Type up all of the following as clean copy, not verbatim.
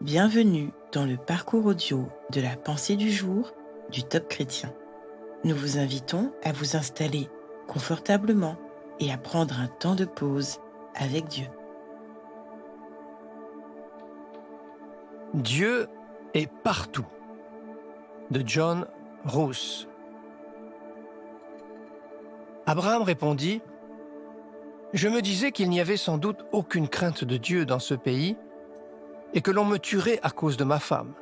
Bienvenue dans le parcours audio de la pensée du jour du Top Chrétien. Nous vous invitons à vous installer confortablement et à prendre un temps de pause avec Dieu. Dieu est partout, de John Rousse. Abraham répondit : « Je me disais qu'il n'y avait sans doute aucune crainte de Dieu dans ce pays et que l'on me tuerait à cause de ma femme.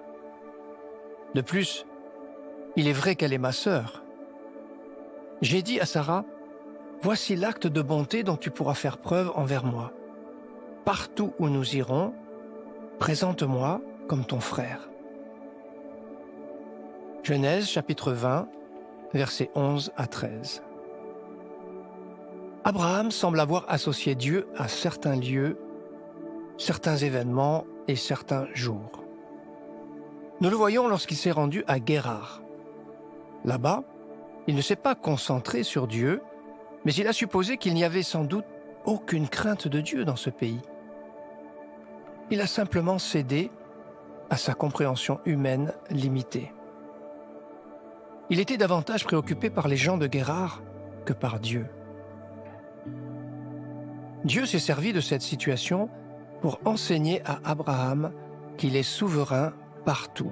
De plus, il est vrai qu'elle est ma sœur. J'ai dit à Sarah : voici l'acte de bonté dont tu pourras faire preuve envers moi. Partout où nous irons, présente-moi comme ton frère. » Genèse chapitre 20, versets 11 à 13. Abraham semble avoir associé Dieu à certains lieux, certains événements et certains jours. Nous le voyons lorsqu'il s'est rendu à Guérar. Là-bas, il ne s'est pas concentré sur Dieu, mais il a supposé qu'il n'y avait sans doute aucune crainte de Dieu dans ce pays. Il a simplement cédé à sa compréhension humaine limitée. Il était davantage préoccupé par les gens de Guérar que par Dieu. Dieu s'est servi de cette situation pour enseigner à Abraham qu'il est souverain partout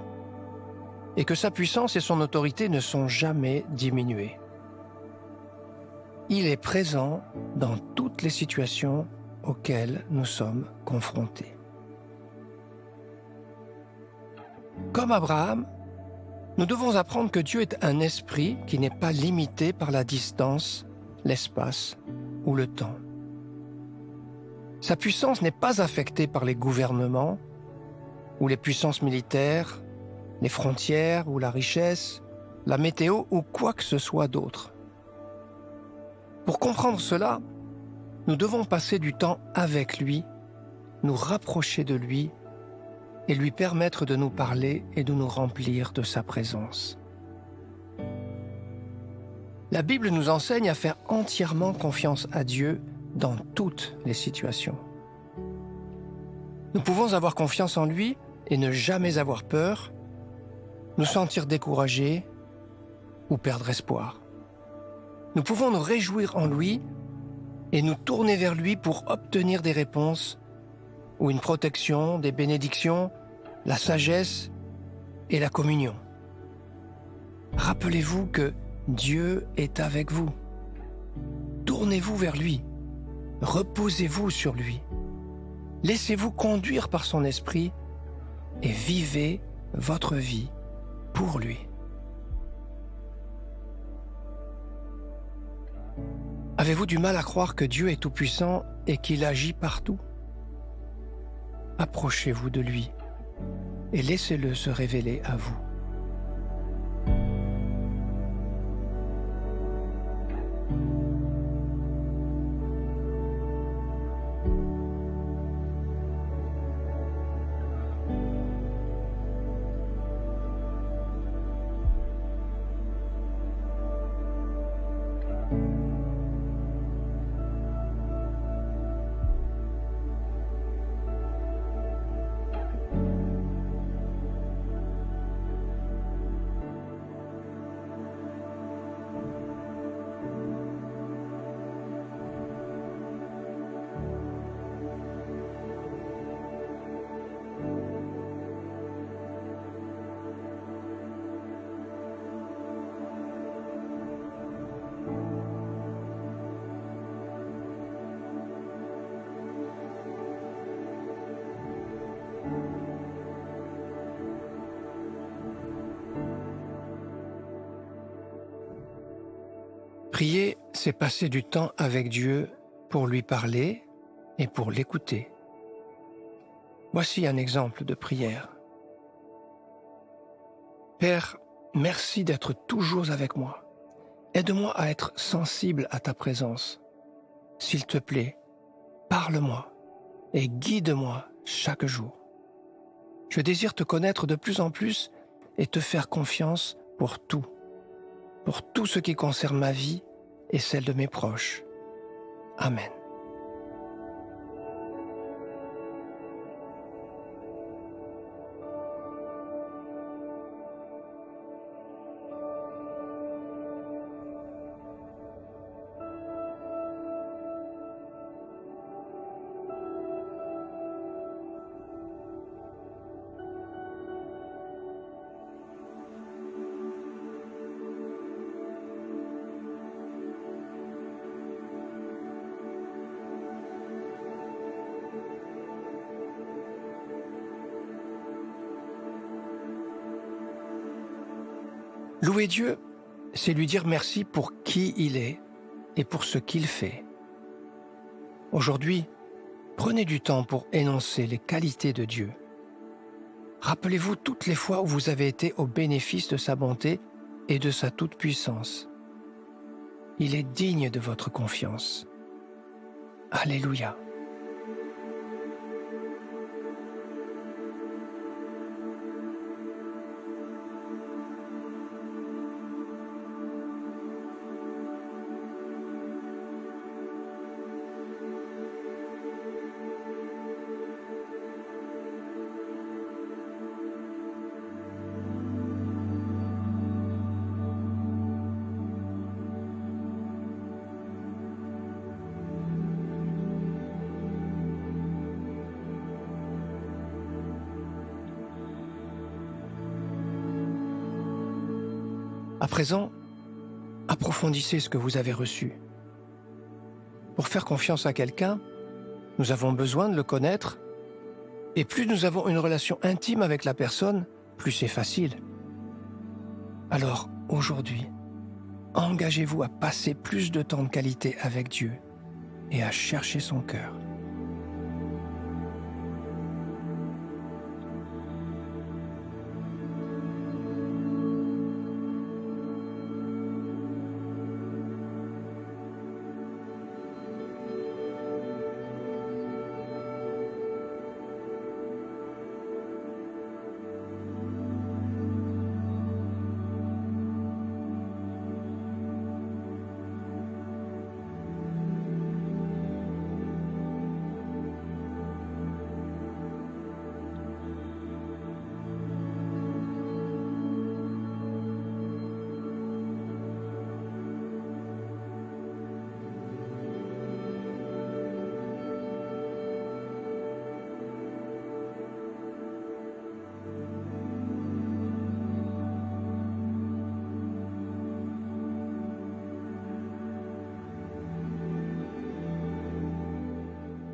et que sa puissance et son autorité ne sont jamais diminuées. Il est présent dans toutes les situations auxquelles nous sommes confrontés. Comme Abraham, nous devons apprendre que Dieu est un esprit qui n'est pas limité par la distance, l'espace ou le temps. Sa puissance n'est pas affectée par les gouvernements ou les puissances militaires, les frontières ou la richesse, la météo ou quoi que ce soit d'autre. Pour comprendre cela, nous devons passer du temps avec lui, nous rapprocher de lui et lui permettre de nous parler et de nous remplir de sa présence. La Bible nous enseigne à faire entièrement confiance à Dieu dans toutes les situations. Nous pouvons avoir confiance en lui et ne jamais avoir peur, nous sentir découragés ou perdre espoir. Nous pouvons nous réjouir en lui et nous tourner vers lui pour obtenir des réponses ou une protection, des bénédictions, la sagesse et la communion. Rappelez-vous que Dieu est avec vous. Tournez-vous vers lui. Reposez-vous sur lui. Laissez-vous conduire par son esprit et vivez votre vie pour lui. Avez-vous du mal à croire que Dieu est tout-puissant et qu'il agit partout ? Approchez-vous de lui et laissez-le se révéler à vous. Prier, c'est passer du temps avec Dieu pour lui parler et pour l'écouter. Voici un exemple de prière. Père, merci d'être toujours avec moi. Aide-moi à être sensible à ta présence. S'il te plaît, parle-moi et guide-moi chaque jour. Je désire te connaître de plus en plus et te faire confiance pour tout ce qui concerne ma vie et celle de mes proches. Amen. Louer Dieu, c'est lui dire merci pour qui il est et pour ce qu'il fait. Aujourd'hui, prenez du temps pour énoncer les qualités de Dieu. Rappelez-vous toutes les fois où vous avez été au bénéfice de sa bonté et de sa toute-puissance. Il est digne de votre confiance. Alléluia. À présent, approfondissez ce que vous avez reçu. Pour faire confiance à quelqu'un, nous avons besoin de le connaître, et plus nous avons une relation intime avec la personne, plus c'est facile. Alors, aujourd'hui, engagez-vous à passer plus de temps de qualité avec Dieu et à chercher son cœur.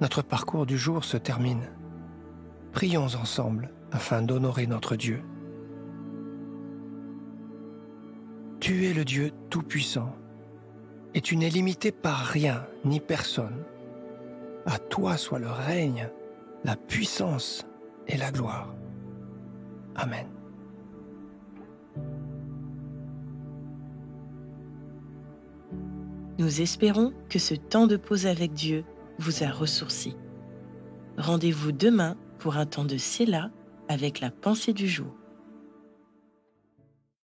Notre parcours du jour se termine. Prions ensemble afin d'honorer notre Dieu. Tu es le Dieu Tout-Puissant, et tu n'es limité par rien ni personne. À toi soit le règne, la puissance et la gloire. Amen. Nous espérons que ce temps de pause avec Dieu vous a ressourci. Rendez-vous demain pour un temps de Séla avec la pensée du jour.